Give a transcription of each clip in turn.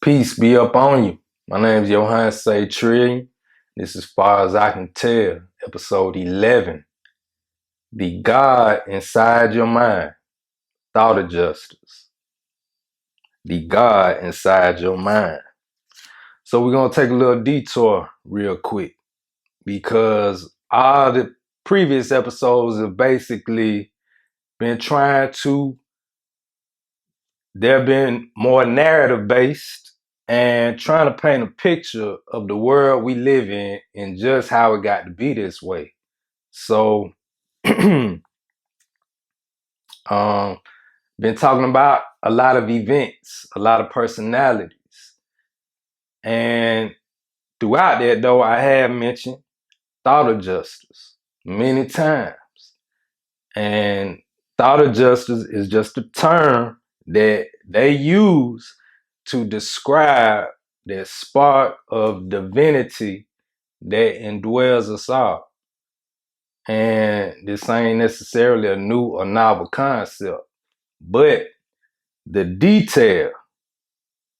Peace be up on you. My name is Johann Say Trillion. This is Far As I Can Tell, episode 11. The God Inside Your Mind, Thought Adjusters. The God Inside Your Mind. So we're going to take a little detour real quick because all the previous episodes have basically been they've been more narrative based and trying to paint a picture of the world we live in and just how it got to be this way. So, been talking about a lot of events, a lot of personalities. And throughout that, though, I have mentioned thought adjusters many times. And thought adjusters is just a term that they use to describe that spark of divinity that indwells us all. And this ain't necessarily a new or novel concept, but the detail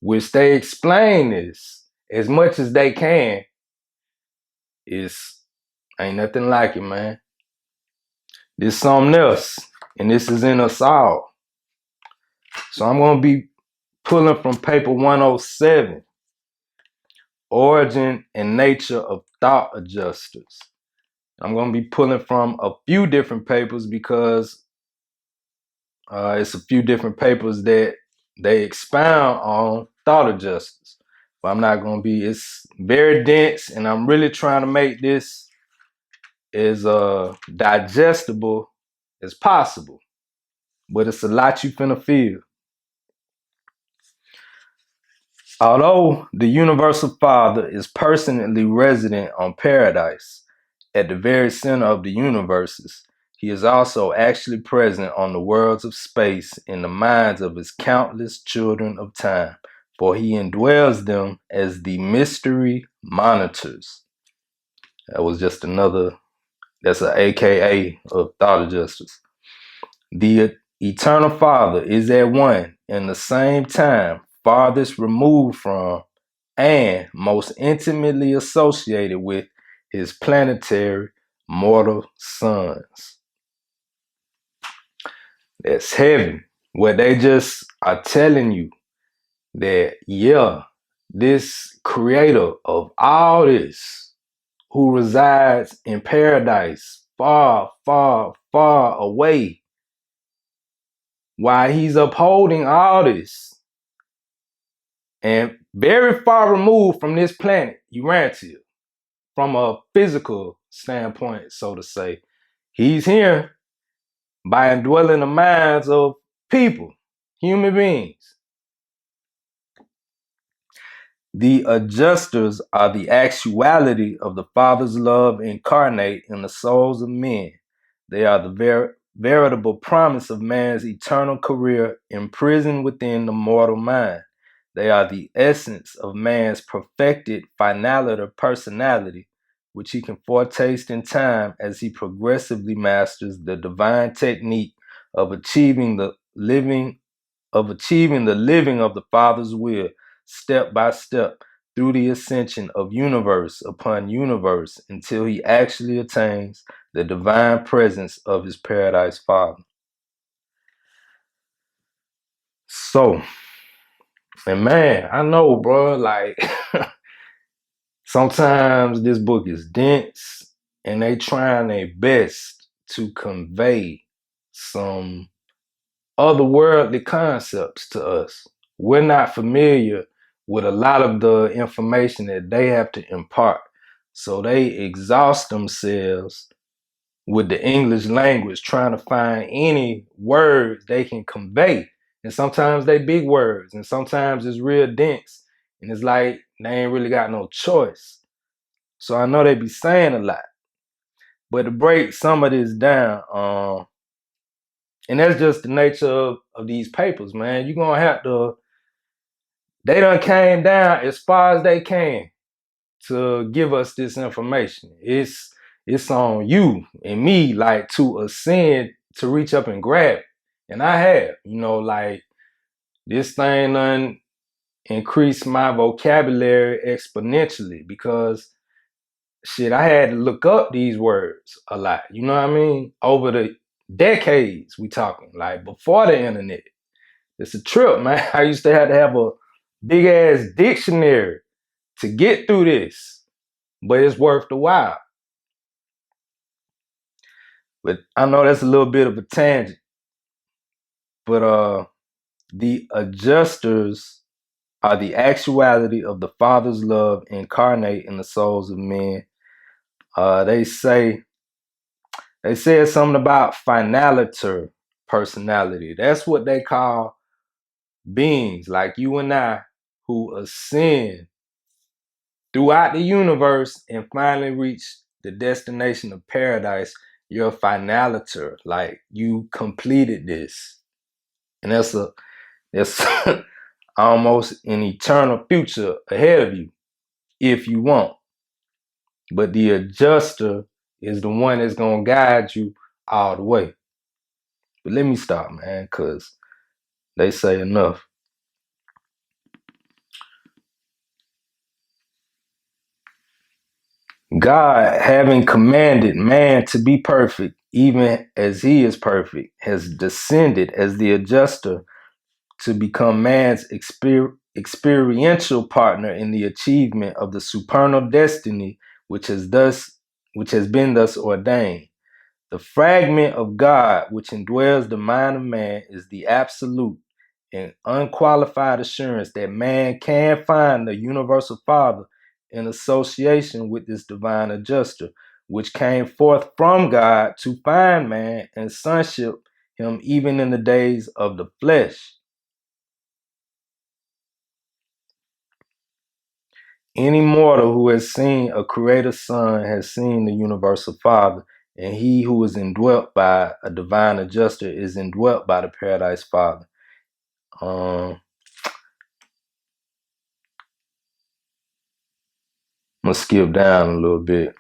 which they explain this as much as they can is ain't nothing like it, man. This something else, and this is in us all. So I'm gonna be pulling from paper 107, Origin and Nature of Thought Adjusters. I'm going to be pulling from a few different papers because it's a few different papers that they expound on thought adjusters. But I'm not going to be, it's very dense and I'm really trying to make this as digestible as possible. But it's a lot you finna feel. Although the Universal Father is personally resident on Paradise, at the very center of the universes, he is also actually present on the worlds of space in the minds of his countless children of time, for he indwells them as the mystery monitors. That was just that's an AKA of thought adjusters. The Eternal Father is at one and the same time farthest removed from and most intimately associated with his planetary mortal sons. That's heaven. Where they just are telling you that, yeah, this creator of all this, who resides in paradise, far, far, far away, while he's upholding all this, and very far removed from this planet, Urantia, from a physical standpoint, so to say, he's here by indwelling the minds of people, human beings. The adjusters are the actuality of the Father's love incarnate in the souls of men. They are the veritable promise of man's eternal career imprisoned within the mortal mind. They are the essence of man's perfected finality personality, which he can foretaste in time as he progressively masters the divine technique of achieving the living of the Father's will step by step through the ascension of universe upon universe until he actually attains the divine presence of his paradise Father. So, and man, I know, bro, like sometimes this book is dense and they trying their best to convey some otherworldly concepts to us. We're not familiar with a lot of the information that they have to impart. So they exhaust themselves with the English language trying to find any words they can convey. And sometimes they big words and sometimes it's real dense. And it's like they ain't really got no choice. So I know they be saying a lot. But to break some of this down, and that's just the nature of these papers, man. You're going to have to, they done came down as far as they can to give us this information. It's on you and me, like, to ascend, to reach up and grab it. And I have, like, this thing done increased my vocabulary exponentially because shit, I had to look up these words a lot. You know what I mean? Over the decades, we talking like before the internet. It's a trip, man. I used to have a big ass dictionary to get through this, but it's worth the while. But I know that's a little bit of a tangent. But the adjusters are the actuality of the Father's love incarnate in the souls of men. They said something about finaliter personality. That's what they call beings like you and I who ascend throughout the universe and finally reach the destination of paradise. You're a finaliter, like you completed this, and that's almost an eternal future ahead of you if you want. But the adjuster is the one that's gonna guide you all the way. But let me stop, man, because they say enough. God, having commanded man to be perfect, even as he is perfect, has descended as the adjuster to become man's experiential partner in the achievement of the supernal destiny which has been thus ordained. The fragment of God which indwells the mind of man is the absolute and unqualified assurance that man can find the universal Father in association with this divine adjuster, which came forth from God to find man and sonship him even in the days of the flesh. Any mortal who has seen a creator son has seen the universal Father, and he who is indwelt by a divine adjuster is indwelt by the paradise Father. I'm gonna skip down a little bit.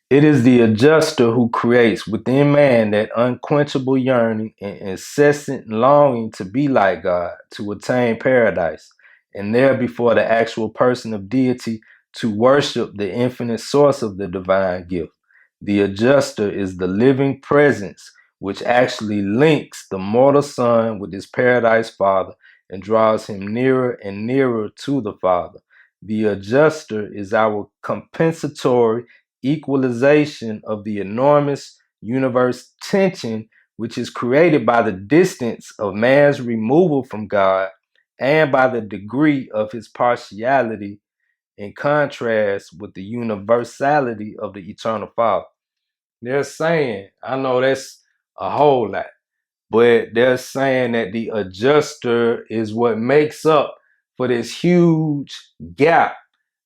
It is the adjuster who creates within man that unquenchable yearning and incessant longing to be like God, to attain paradise, and there before the actual person of deity to worship the infinite source of the divine gift. The adjuster is the living presence which actually links the mortal son with his paradise father and draws him nearer and nearer to the Father. The adjuster is our compensatory equalization of the enormous universe tension which is created by the distance of man's removal from God and by the degree of his partiality in contrast with the universality of the eternal Father. They're saying, I know that's a whole lot, but they're saying that the adjuster is what makes up for this huge gap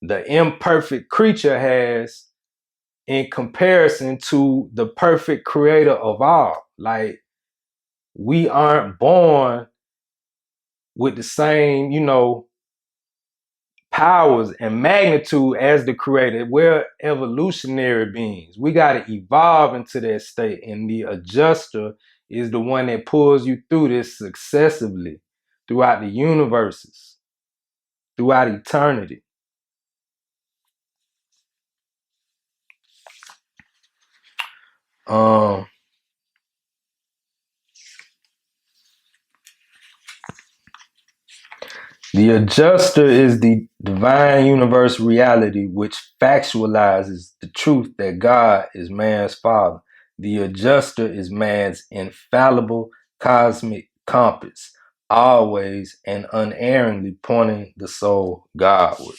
the imperfect creature has in comparison to the perfect creator of all. Like, we aren't born with the same, powers and magnitude as the creator. We're evolutionary beings. We got to evolve into that state. And the adjuster is the one that pulls you through this successively throughout the universes, throughout eternity. Um, The adjuster is the divine universe reality which factualizes the truth that God is man's father. The adjuster is man's infallible cosmic compass, always and unerringly pointing the soul Godward.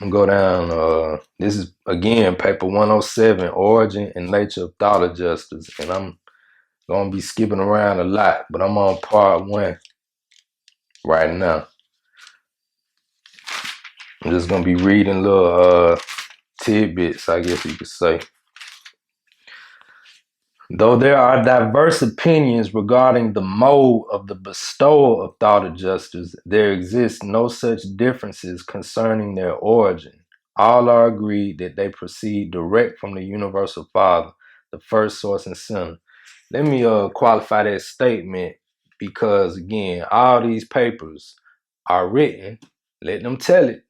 I'm gonna go down. This is again paper 107, Origin and Nature of Thought Adjusters, and I'm gonna be skipping around a lot, but I'm on part 1 right now. I'm just gonna be reading little tidbits, I guess you could say. Though there are diverse opinions regarding the mode of the bestowal of thought adjusters, there exist no such differences concerning their origin. All are agreed that they proceed direct from the universal Father, the first source and center. Let me qualify that statement because, again, all these papers are written, let them tell it,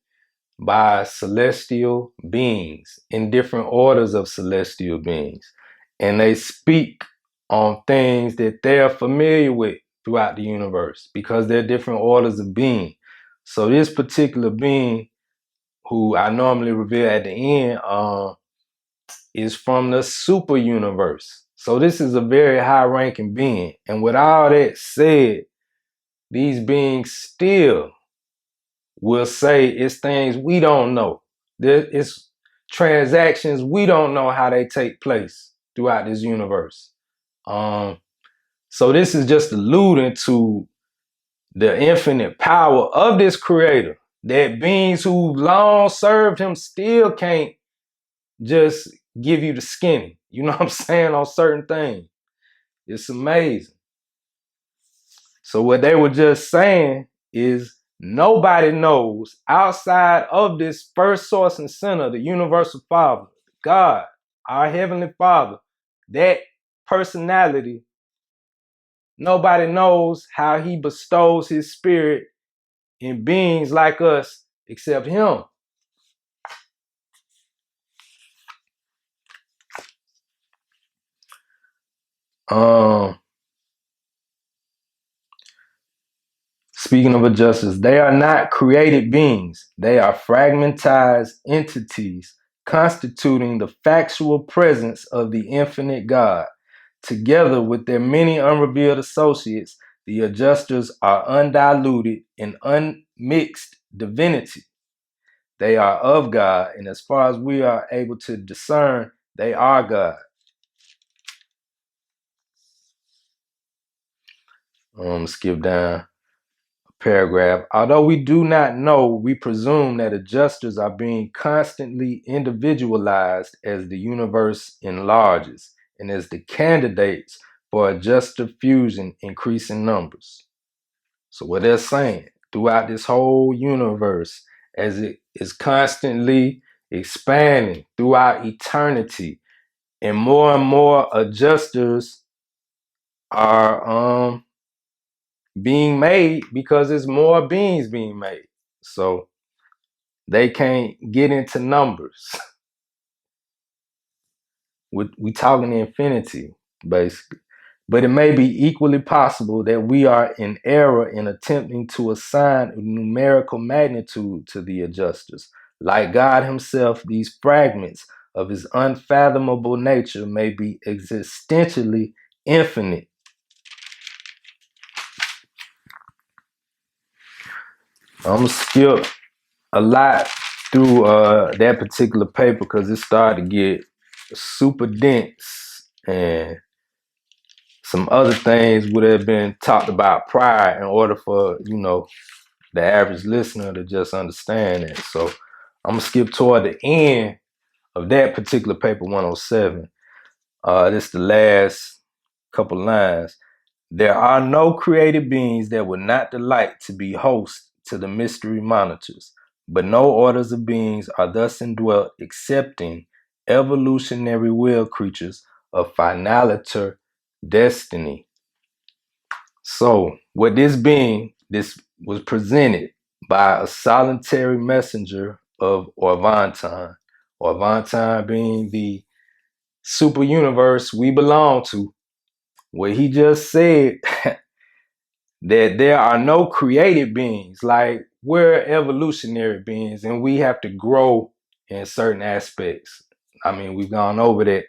by celestial beings in different orders of celestial beings. And they speak on things that they're familiar with throughout the universe because they're different orders of being. So this particular being, who I normally reveal at the end, is from the super universe. So this is a very high ranking being. And with all that said, these beings still will say it's things we don't know. It's transactions we don't know how they take place throughout this universe. So this is just alluding to the infinite power of this creator, that beings who long served him still can't just give you the skinny. You know what I'm saying? On certain things. It's amazing. So what they were just saying is nobody knows outside of this first source and center, the universal Father, God, our Heavenly Father, that personality. Nobody knows how he bestows his spirit in beings like us except him. Speaking of adjusters, they are not created beings. They are fragmentized entities constituting the factual presence of the infinite God. Together with their many unrevealed associates, the adjusters are undiluted and unmixed divinity. They are of God, and as far as we are able to discern, they are God. Skip down paragraph. Although we do not know, we presume that adjusters are being constantly individualized as the universe enlarges and as the candidates for adjuster fusion increase in numbers. So what they're saying, throughout this whole universe, as it is constantly expanding throughout eternity, and more adjusters are being made because there's more beings being made. So they can't get into numbers. We talking infinity, basically. But it may be equally possible that we are in error in attempting to assign a numerical magnitude to the adjusters. Like God himself, these fragments of his unfathomable nature may be existentially infinite. I'm gonna skip a lot through that particular paper because it started to get super dense, and some other things would have been talked about prior in order for, the average listener to just understand it. So I'm gonna skip toward the end of that particular paper 107. This is the last couple lines. There are no created beings that would not delight to be host to the mystery monitors, but no orders of beings are thus indwelt excepting evolutionary will creatures of finaliter destiny. So, what this was presented by a solitary messenger of Orvanton, Orvanton being the super universe we belong to, where he just said that there are no created beings. Like, we're evolutionary beings and we have to grow in certain aspects. I mean, we've gone over that.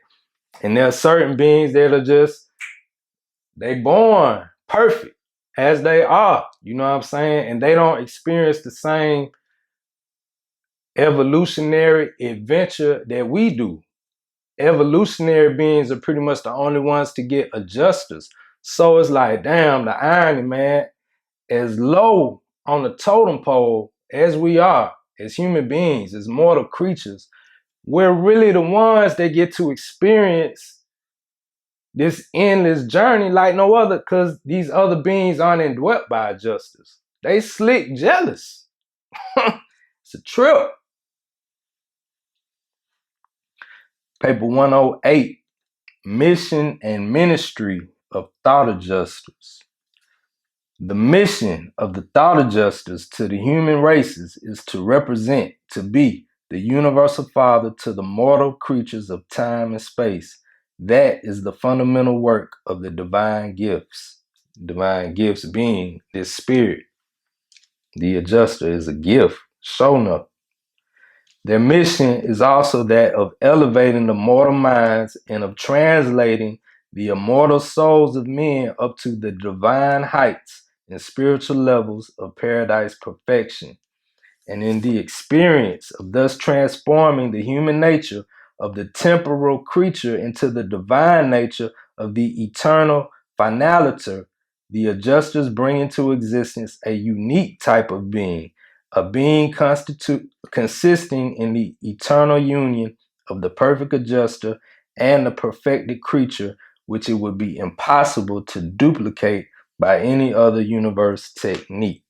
And there are certain beings that are just, they born perfect as they are. You know what I'm saying? And they don't experience the same evolutionary adventure that we do. Evolutionary beings are pretty much the only ones to get adjusters. So it's like, damn, the irony, man. As low on the totem pole as we are, as human beings, as mortal creatures, we're really the ones that get to experience this endless journey like no other, because these other beings aren't indwelt by adjusters. They slick jealous. It's a trip. Paper 108, Mission and Ministry of Thought Adjusters. The mission of the thought adjusters to the human races is to represent, to be, the universal father to the mortal creatures of time and space. That is the fundamental work of the divine gifts. Divine gifts being this spirit. The adjuster is a gift shown up. Their mission is also that of elevating the mortal minds and of translating the immortal souls of men up to the divine heights and spiritual levels of paradise perfection. And in the experience of thus transforming the human nature of the temporal creature into the divine nature of the eternal finaliter, the adjusters bring into existence a unique type of being, a being consisting in the eternal union of the perfect adjuster and the perfected creature, which it would be impossible to duplicate by any other universe technique.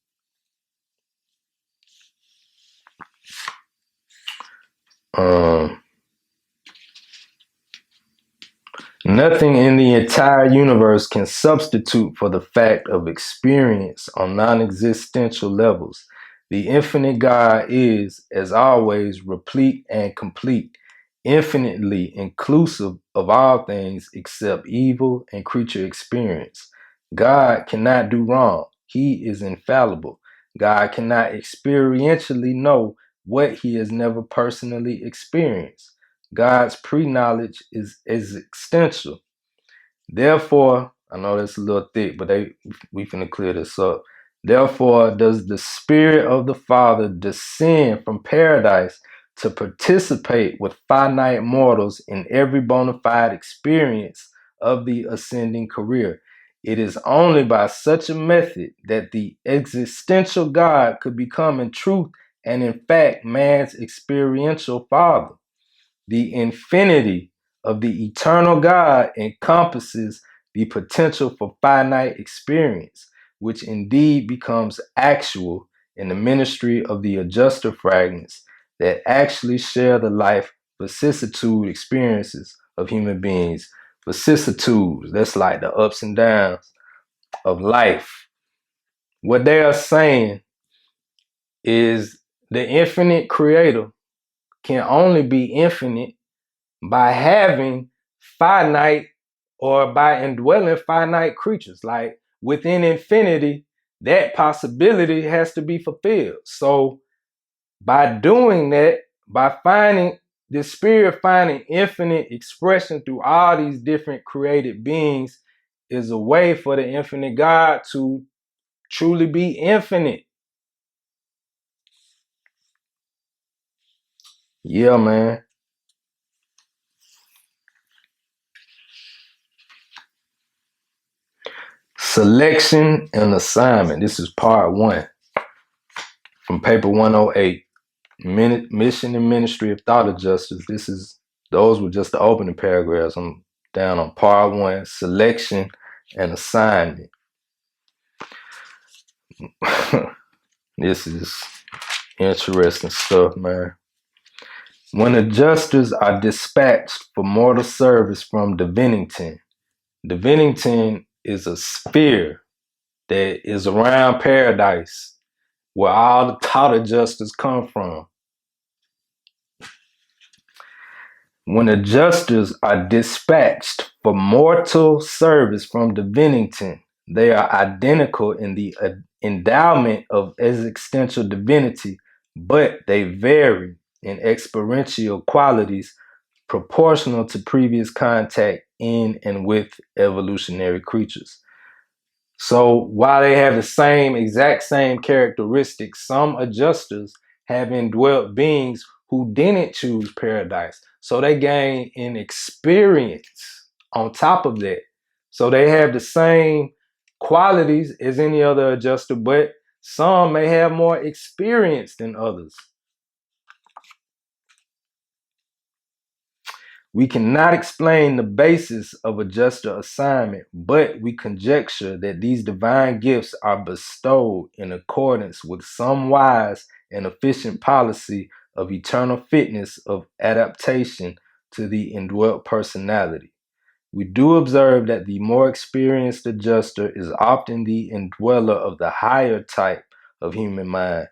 Nothing in the entire universe can substitute for the fact of experience on non-existential levels. The infinite God is, as always, replete and complete, infinitely inclusive of all things except evil and creature experience. God cannot do wrong. He is infallible. God cannot experientially know what he has never personally experienced. God's pre-knowledge is existential. Therefore, I know that's a little thick, but we finna clear this up. Therefore, does the Spirit of the Father descend from paradise to participate with finite mortals in every bona fide experience of the ascending career. It is only by such a method that the existential God could become in truth and in fact man's experiential father. The infinity of the eternal God encompasses the potential for finite experience, which indeed becomes actual in the ministry of the adjuster fragments that actually share the life vicissitude experiences of human beings. Vicissitudes, that's like the ups and downs of life. What they are saying is the infinite creator can only be infinite by having finite or by indwelling finite creatures. Like within infinity, that possibility has to be fulfilled. So by doing that, by finding the spirit, finding infinite expression through all these different created beings is a way for the infinite God to truly be infinite. Yeah, man. Selection and assignment. This is part 1 from paper 108. Mission and Ministry of Thought Adjusters. Those were just the opening paragraphs. I'm down on part 1, selection and assignment. This is interesting stuff, man. When adjusters are dispatched for mortal service from Divinington, Divinington is a sphere that is around paradise where all the thought adjusters come from. When adjusters are dispatched for mortal service from Divinington, they are identical in the endowment of existential divinity, but they vary in experiential qualities proportional to previous contact in and with evolutionary creatures. So while they have the exact same characteristics, some adjusters have indwelt beings who didn't choose paradise. So they gain an experience on top of that. So they have the same qualities as any other adjuster, but some may have more experience than others. We cannot explain the basis of adjuster assignment, but we conjecture that these divine gifts are bestowed in accordance with some wise and efficient policy of eternal fitness of adaptation to the indwelt personality. We do observe that the more experienced adjuster is often the indweller of the higher type of human mind.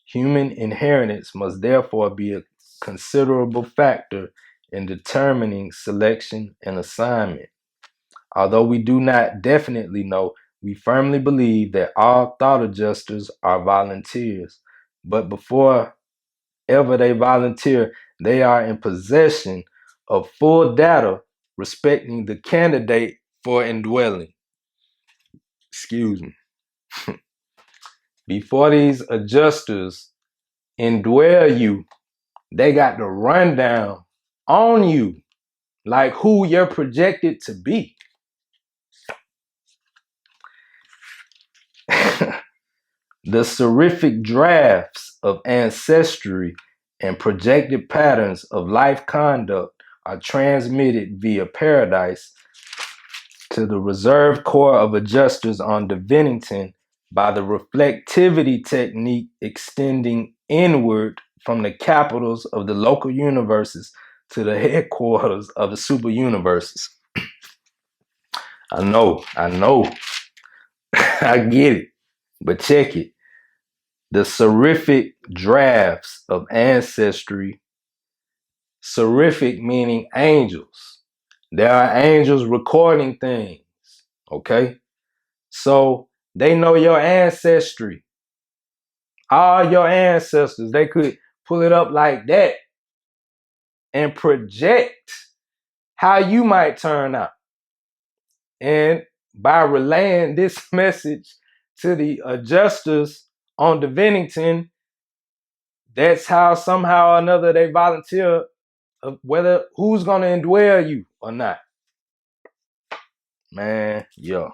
Human inheritance must therefore be a considerable factor in determining selection and assignment. Although we do not definitely know, we firmly believe that all thought adjusters are volunteers. But before ever they volunteer, they are in possession of full data respecting the candidate for indwelling. Excuse me. Before these adjusters indwell you, they got the rundown on you, like who you're projected to be. The seraphic drafts of ancestry and projected patterns of life conduct are transmitted via paradise to the reserved core of adjusters on Divinington by the reflectivity technique extending inward from the capitals of the local universes to the headquarters of the super universes. I know, I get it, but check it. The seraphic drafts of ancestry, seraphic meaning angels. There are angels recording things, okay? So they know your ancestry, all your ancestors. They could pull it up like that and project how you might turn out. And by relaying this message to the adjusters on Divinington, that's how somehow or another they volunteer of whether who's gonna indwell you or not. Man, yo.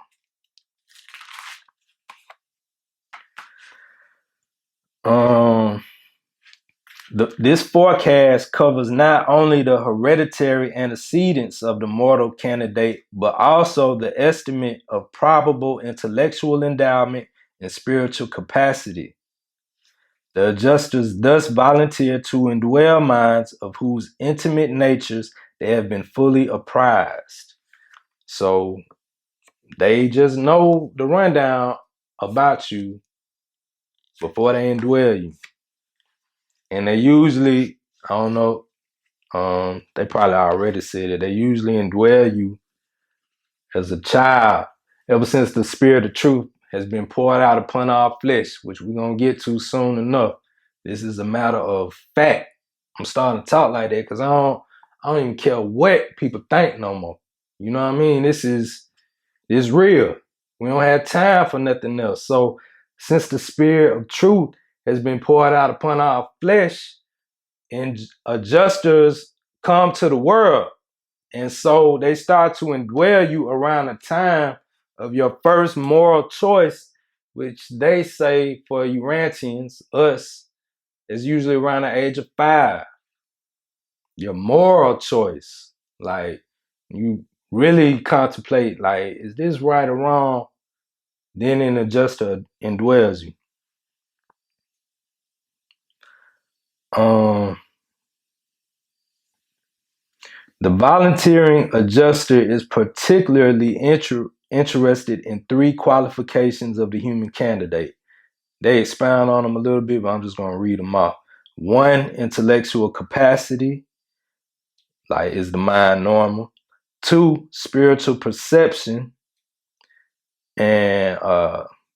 This forecast covers not only the hereditary antecedents of the mortal candidate, but also the estimate of probable intellectual endowment and spiritual capacity. The adjusters thus volunteer to indwell minds of whose intimate natures they have been fully apprised. So they just know the rundown about you before they indwell you. And they usually, I don't know, they probably already said it, they usually indwell you as a child, ever since the spirit of truth has been poured out upon our flesh, which we're going to get to soon enough. This is a matter of fact. I'm starting to talk like that because I don't even care what people think no more. You know what I mean? It's real. We don't have time for nothing else. So since the spirit of truth has been poured out upon our flesh, and adjusters come to the world, and so they start to indwell you around the time of your first moral choice, which they say for Urantians, us, is usually around the age of 5. Your moral choice, like you really contemplate, like, is this right or wrong? Then an adjuster indwells you. The volunteering adjuster is particularly interested in 3 qualifications of the human candidate. They expound on them a little bit, but I'm just going to read them off. 1, intellectual capacity, like is the mind normal? 2, spiritual perception, and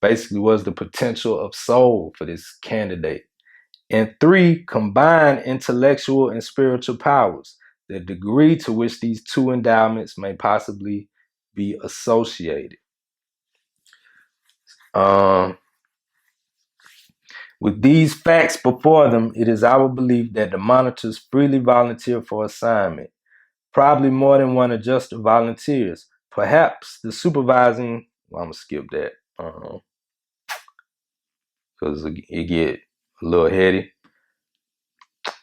basically what's the potential of soul for this candidate? And 3, combined intellectual and spiritual powers, the degree to which these 2 endowments may possibly be associated. With these facts before them, it is our belief that the monitors freely volunteer for assignment. Probably more than one adjuster volunteers. Perhaps the supervising, well, I'm going to skip that because it get a little heady.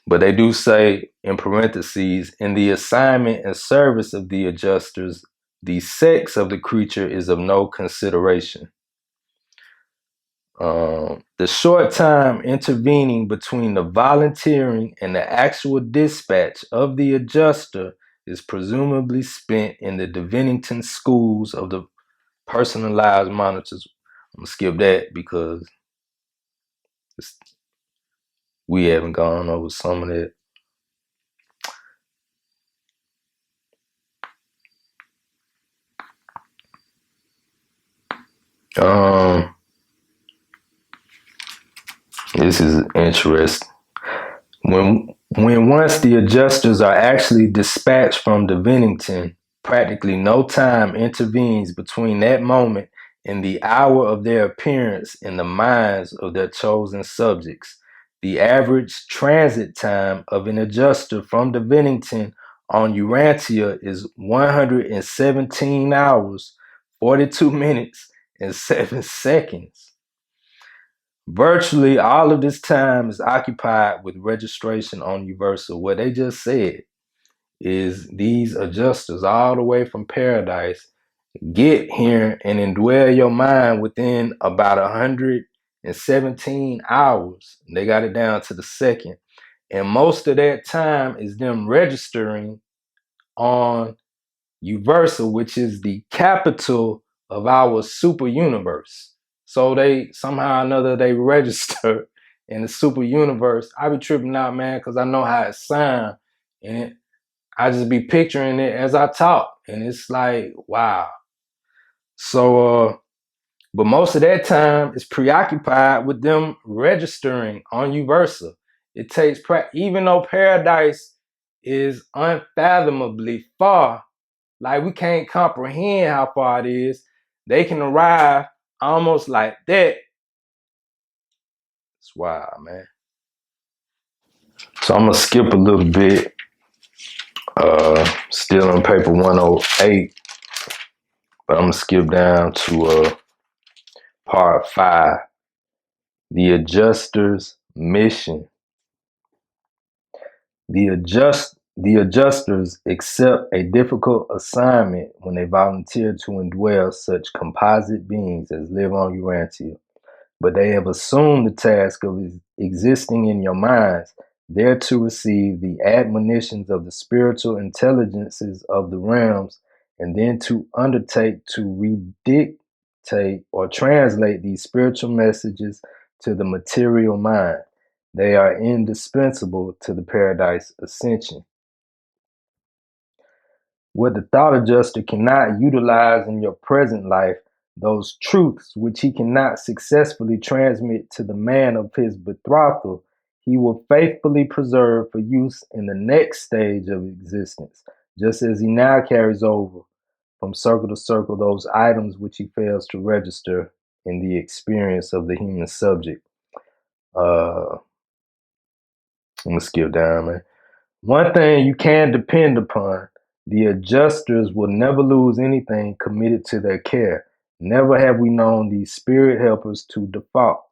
But they do say, in parentheses, in the assignment and service of the adjusters, the sex of the creature is of no consideration. The short time intervening between the volunteering and the actual dispatch of the adjuster is presumably spent in the Divinington schools of the personalized monitors. I'm gonna skip that because we haven't gone over some of that. This is interesting. When once the adjusters are actually dispatched from Divinington, practically no time intervenes between that moment and the hour of their appearance in the minds of their chosen subjects. The average transit time of an adjuster from Divinington on Urantia is 117 hours, 42 minutes, and 7 seconds. Virtually all of this time is occupied with registration on Uversa. What they just said is these adjusters all the way from paradise get here and indwell your mind within about 117 hours. They got it down to the second. And most of that time is them registering on Uversa, which is the capital of our super universe. So they somehow or another they register in the super universe. I be tripping out, man, because I know how it sounds, and I just be picturing it as I talk, and it's like, wow. So, but most of that time is preoccupied with them registering on Uversa. It takes even though paradise is unfathomably far, like we can't comprehend how far it is. They can arrive almost like that. It's wild, man. So I'm gonna skip a little bit. Still on paper 108, but I'm gonna skip down to part 5. The adjuster's mission. The adjusters accept a difficult assignment when they volunteer to indwell such composite beings as live on Urantia. But they have assumed the task of existing in your minds, there to receive the admonitions of the spiritual intelligences of the realms, and then to undertake to redictate or translate these spiritual messages to the material mind. They are indispensable to the paradise ascension. What the thought adjuster cannot utilize in your present life, those truths which he cannot successfully transmit to the man of his betrothal, he will faithfully preserve for use in the next stage of existence, just as he now carries over from circle to circle those items which he fails to register in the experience of the human subject. I'm gonna skip down, man. One thing you can depend upon, the adjusters will never lose anything committed to their care. Never have we known these spirit helpers to default.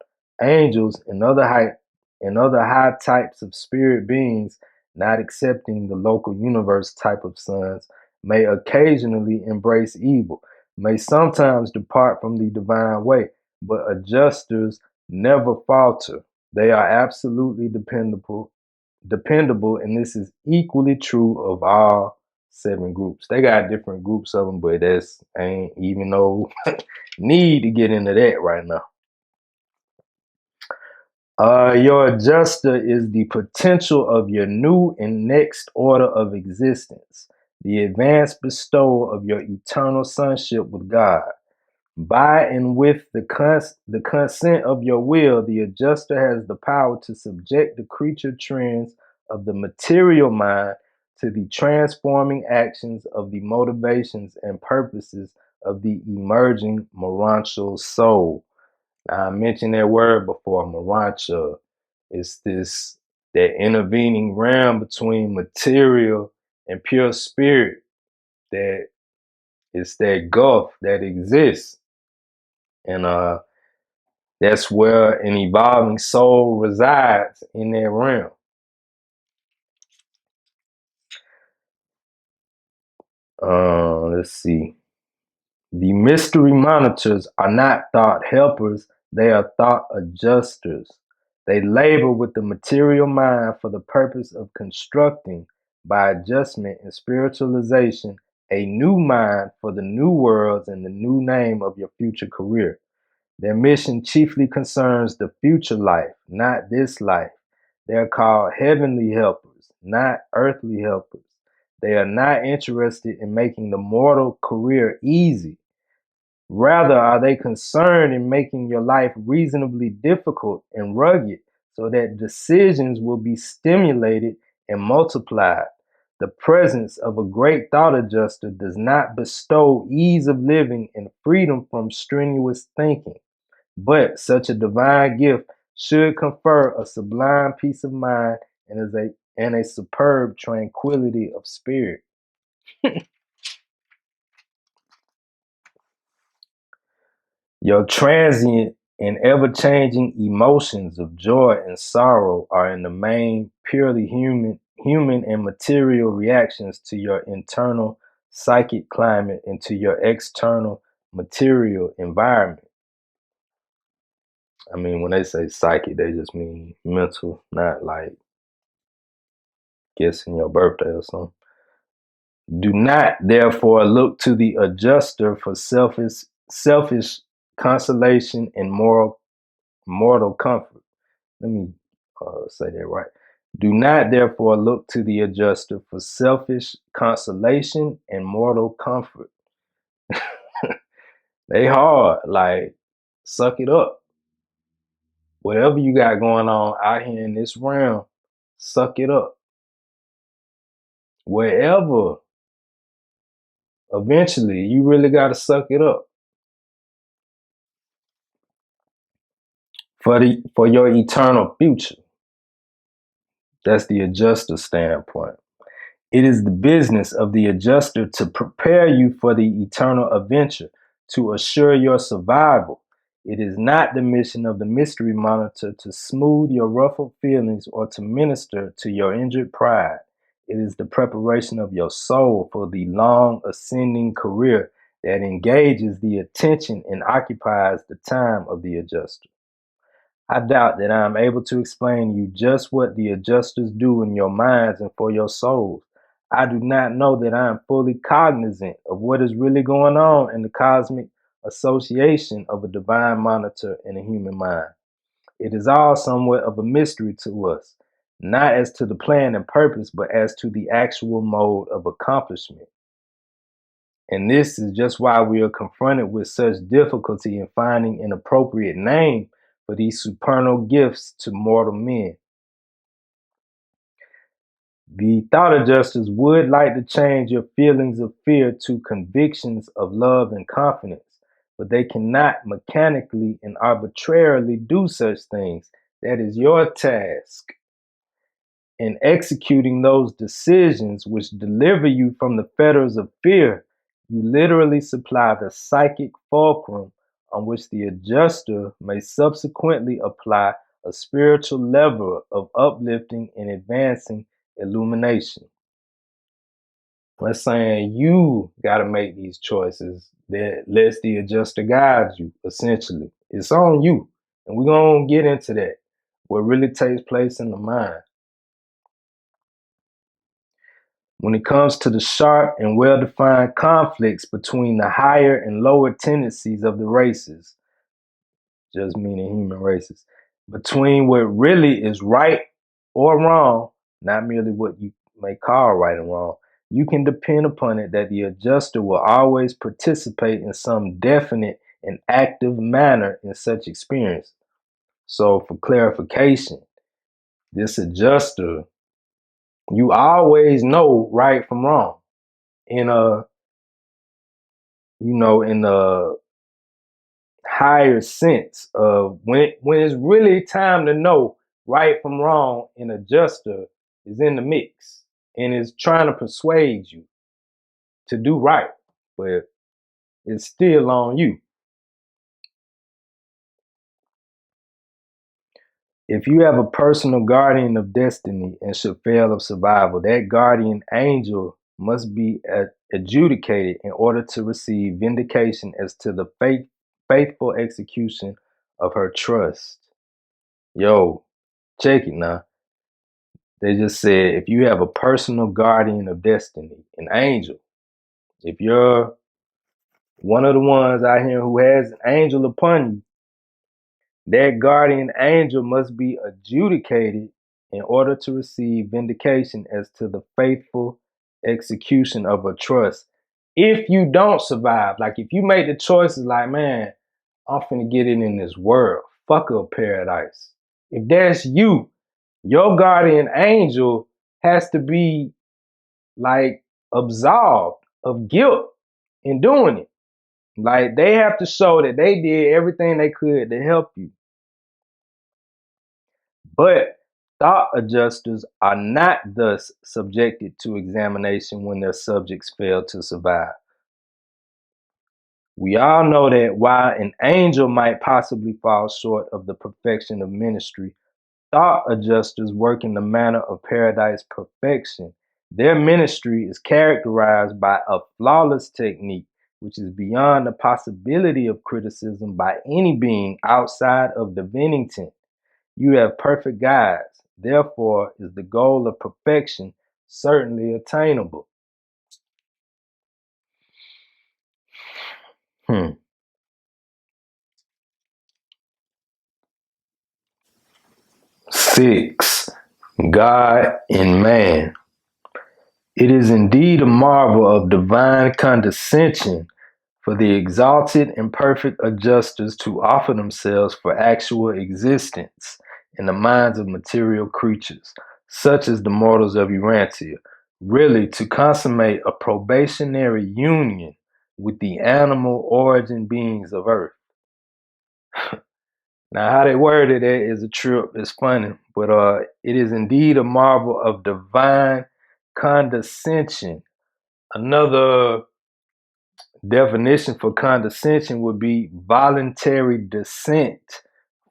Angels and other high types of spirit beings, not accepting the local universe type of sons, may occasionally embrace evil, may sometimes depart from the divine way, but adjusters never falter. They are absolutely dependable, and this is equally true of all 7 groups. They got different groups of them, but that's ain't even no need to get into that right now. Your adjuster is the potential of your new and next order of existence, the advanced bestowal of your eternal sonship with God. By and with the consent of your will, the adjuster has the power to subject the creature trends of the material mind to the transforming actions of the motivations and purposes of the emerging Morancho soul. Now, I mentioned that word before, Morancho. It's that intervening realm between material and pure spirit, that it's that gulf that exists. And that's where an evolving soul resides, in that realm. Let's see. The mystery monitors are not thought helpers, they are thought adjusters. They labor with the material mind for the purpose of constructing by adjustment and spiritualization, a new mind for the new worlds and the new name of your future career. Their mission chiefly concerns the future life, not this life. They are called heavenly helpers, not earthly helpers. They are not interested in making the mortal career easy. Rather, are they concerned in making your life reasonably difficult and rugged so that decisions will be stimulated and multiplied? The presence of a great thought adjuster does not bestow ease of living and freedom from strenuous thinking, but such a divine gift should confer a sublime peace of mind and a superb tranquility of spirit. Your transient and ever-changing emotions of joy and sorrow are in the main purely human and material reactions to your internal psychic climate and to your external material environment. I mean, when they say psychic, they just mean mental, not like guessing your birthday or something. Do not, therefore, look to the adjuster for selfish consolation and mortal comfort. Let me say that right. Do not, therefore, look to the adjuster for selfish consolation and mortal comfort. They hard, like, suck it up. Whatever you got going on out here in this realm, suck it up. Wherever, eventually, you really got to suck it up for your eternal future. That's the adjuster standpoint. It is the business of the adjuster to prepare you for the eternal adventure, to assure your survival. It is not the mission of the mystery monitor to smooth your ruffled feelings or to minister to your injured pride. It is the preparation of your soul for the long ascending career that engages the attention and occupies the time of the adjuster. I doubt that I am able to explain to you just what the adjusters do in your minds and for your souls. I do not know that I am fully cognizant of what is really going on in the cosmic association of a divine monitor and a human mind. It is all somewhat of a mystery to us, not as to the plan and purpose, but as to the actual mode of accomplishment. And this is just why we are confronted with such difficulty in finding an appropriate name for these supernal gifts to mortal men. The thought adjusters would like to change your feelings of fear to convictions of love and confidence, but they cannot mechanically and arbitrarily do such things. That is your task. In executing those decisions which deliver you from the fetters of fear, you literally supply the psychic fulcrum on which the adjuster may subsequently apply a spiritual lever of uplifting and advancing illumination. Let's say you got to make these choices that lets the adjuster guide you, essentially. It's on you. And we're going to get into that, what really takes place in the mind. When it comes to the sharp and well-defined conflicts between the higher and lower tendencies of the races, just meaning human races, between what really is right or wrong, not merely what you may call right and wrong, you can depend upon it that the adjuster will always participate in some definite and active manner in such experience. So, for clarification, this adjuster, you always know right from wrong in a in a higher sense of when it's really time to know right from wrong, an adjuster is in the mix and is trying to persuade you to do right, but it's still on you. If you have a personal guardian of destiny and should fail of survival, that guardian angel must be adjudicated in order to receive vindication as to the faithful execution of her trust. Yo, check it now. They just said if you have a personal guardian of destiny, an angel, if you're one of the ones out here who has an angel upon you, that guardian angel must be adjudicated in order to receive vindication as to the faithful execution of a trust. If you don't survive, like if you make the choices like, man, I'm finna get it in this world, fuck up paradise. If that's you, your guardian angel has to be like absolved of guilt in doing it. Like they have to show that they did everything they could to help you. But thought adjusters are not thus subjected to examination when their subjects fail to survive. We all know that while an angel might possibly fall short of the perfection of ministry, thought adjusters work in the manner of paradise perfection. Their ministry is characterized by a flawless technique, which is beyond the possibility of criticism by any being outside of divinity. You have perfect guides. Therefore, is the goal of perfection certainly attainable? Hmm. 6. God in man. It is indeed a marvel of divine condescension for the exalted and perfect adjusters to offer themselves for actual existence in the minds of material creatures, such as the mortals of Urantia, really to consummate a probationary union with the animal origin beings of Earth. Now, how they worded it is a trip. It's funny, but it is indeed a marvel of divine condescension. Another definition for condescension would be voluntary descent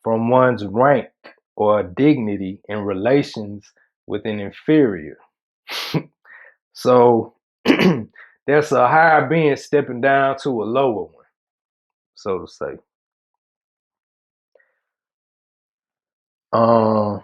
from one's rank or dignity in relations with an inferior. So that's a higher being stepping down to a lower one, so to say. Um,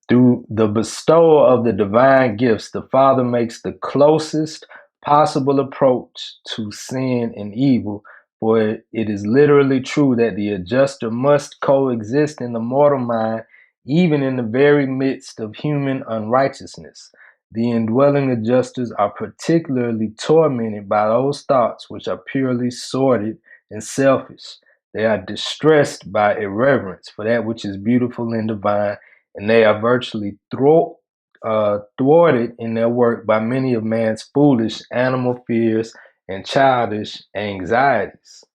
Through the bestowal of the divine gifts, the Father makes the closest possible approach to sin and evil, for it is literally true that the adjuster must coexist in the mortal mind, even in the very midst of human unrighteousness. The indwelling adjusters are particularly tormented by those thoughts which are purely sordid and selfish. They are distressed by irreverence for that which is beautiful and divine, and they are virtually thwarted in their work by many of man's foolish animal fears and childish anxieties.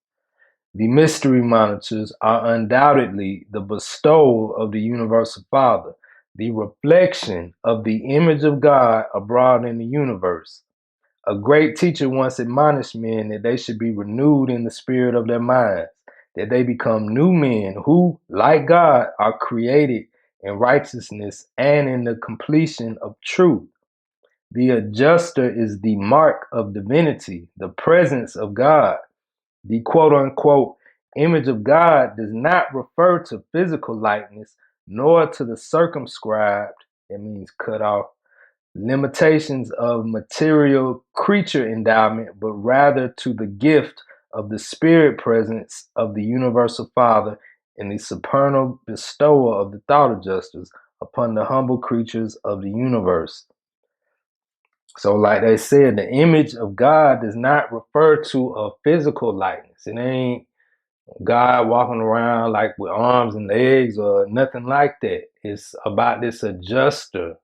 The mystery monitors are undoubtedly the bestowal of the universal Father, the reflection of the image of God abroad in the universe. A great teacher once admonished men that they should be renewed in the spirit of their minds, that they become new men who, like God, are created in righteousness and in the completion of truth. The adjuster is the mark of divinity, the presence of God. The quote unquote image of God does not refer to physical likeness, nor to the circumscribed, that means cut off, limitations of material creature endowment, but rather to the gift of the spirit presence of the universal Father and the supernal bestowal of the thought adjusters upon the humble creatures of the universe. So, like they said, the image of God does not refer to a physical likeness. It ain't God walking around like with arms and legs or nothing like that. It's about this adjuster.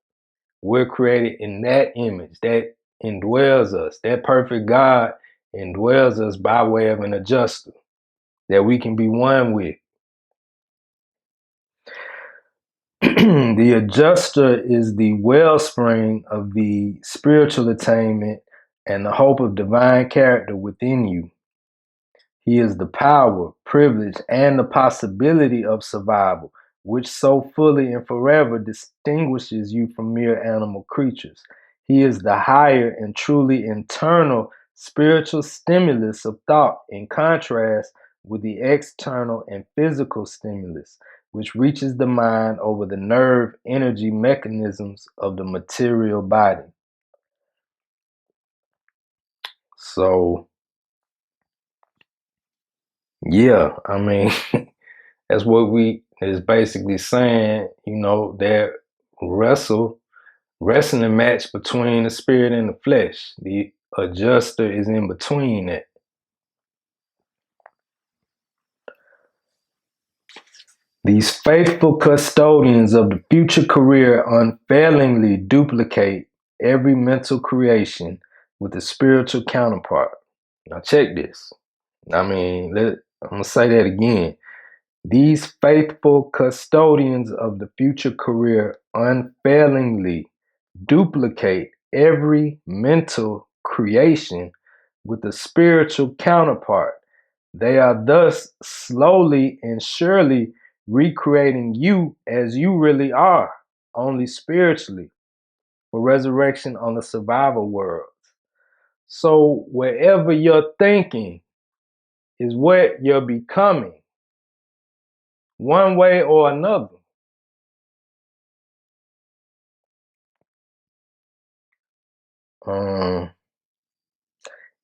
We're created in that image that indwells us. That perfect God indwells us by way of an adjuster that we can be one with. The adjuster is the wellspring of the spiritual attainment and the hope of divine character within you. He is the power, privilege, and the possibility of survival, which so fully and forever distinguishes you from mere animal creatures. He is the higher and truly internal spiritual stimulus of thought, in contrast with the external and physical stimulus, which reaches the mind over the nerve energy mechanisms of the material body. So, yeah, I mean, that's what we is basically saying, that wrestling match between the spirit and the flesh. The adjuster is in between it. These faithful custodians of the future career unfailingly duplicate every mental creation with a spiritual counterpart. Now check this. I'm going to say that again. These faithful custodians of the future career unfailingly duplicate every mental creation with a spiritual counterpart. They are thus slowly and surely recreating you as you really are, only spiritually, for resurrection on the survival world. So wherever you're thinking is what you're becoming, one way or another.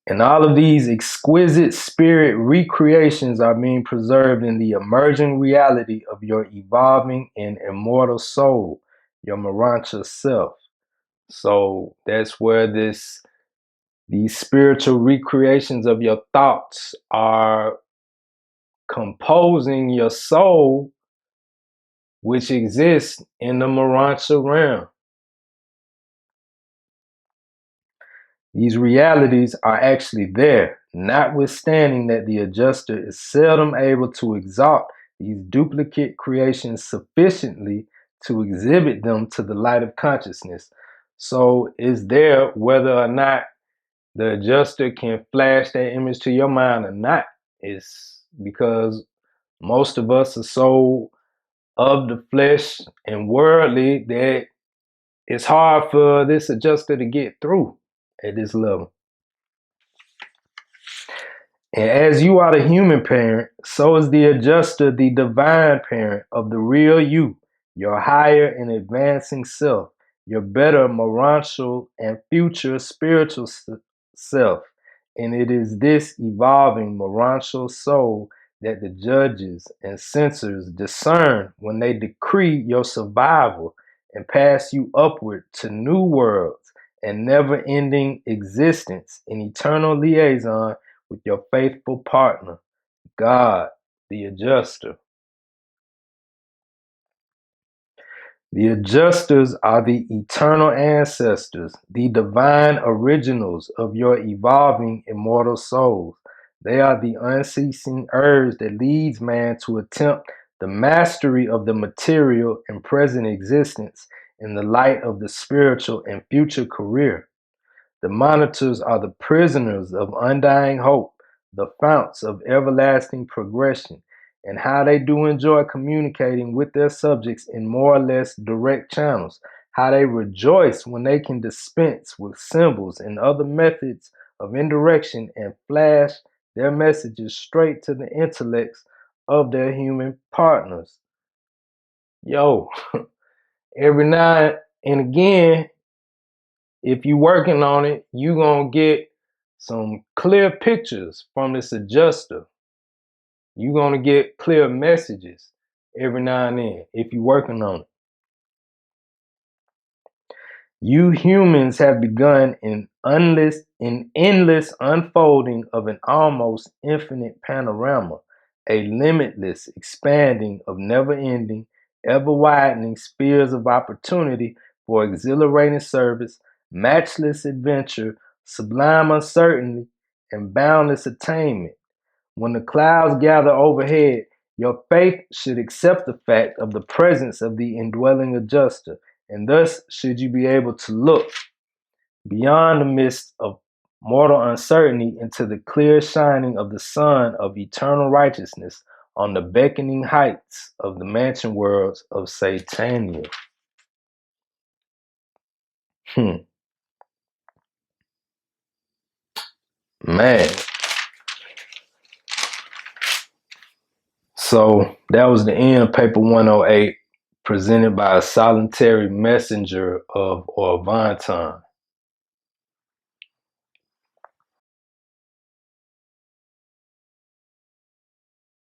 And all of these exquisite spirit recreations are being preserved in the emerging reality of your evolving and immortal soul, your Marancha self. So that's where these spiritual recreations of your thoughts are composing your soul, which exists in the Marancha realm. These realities are actually there, notwithstanding that the adjuster is seldom able to exalt these duplicate creations sufficiently to exhibit them to the light of consciousness. So it's there whether or not the adjuster can flash that image to your mind or not. It's because most of us are so of the flesh and worldly that it's hard for this adjuster to get through at this level. And as you are the human parent, so is the adjuster the divine parent of the real you, your higher and advancing self, your better moral and future spiritual self. And it is this evolving moral soul that the judges and censors discern when they decree your survival and pass you upward to new worlds and never ending existence in eternal liaison with your faithful partner, God, the adjuster. The adjusters are the eternal ancestors, the divine originals of your evolving immortal souls. They are the unceasing urge that leads man to attempt the mastery of the material and present existence in the light of the spiritual and future career. The monitors are the prisoners of undying hope, the founts of everlasting progression, and how they do enjoy communicating with their subjects in more or less direct channels, how they rejoice when they can dispense with symbols and other methods of indirection and flash their messages straight to the intellects of their human partners. Yo, every now and again, if you're working on it, you're going to get some clear pictures from this adjuster. You're going to get clear messages every now and then if you're working on it. You humans have begun an endless unfolding of an almost infinite panorama, a limitless expanding of never-ending, ever-widening spheres of opportunity for exhilarating service, matchless adventure, sublime uncertainty, and boundless attainment. When the clouds gather overhead, your faith should accept the fact of the presence of the indwelling adjuster, and thus should you be able to look beyond the mist of mortal uncertainty into the clear shining of the sun of eternal righteousness on the beckoning heights of the mansion worlds of Satania. Man. So that was the end of paper 108, presented by a solitary messenger of Orvonton.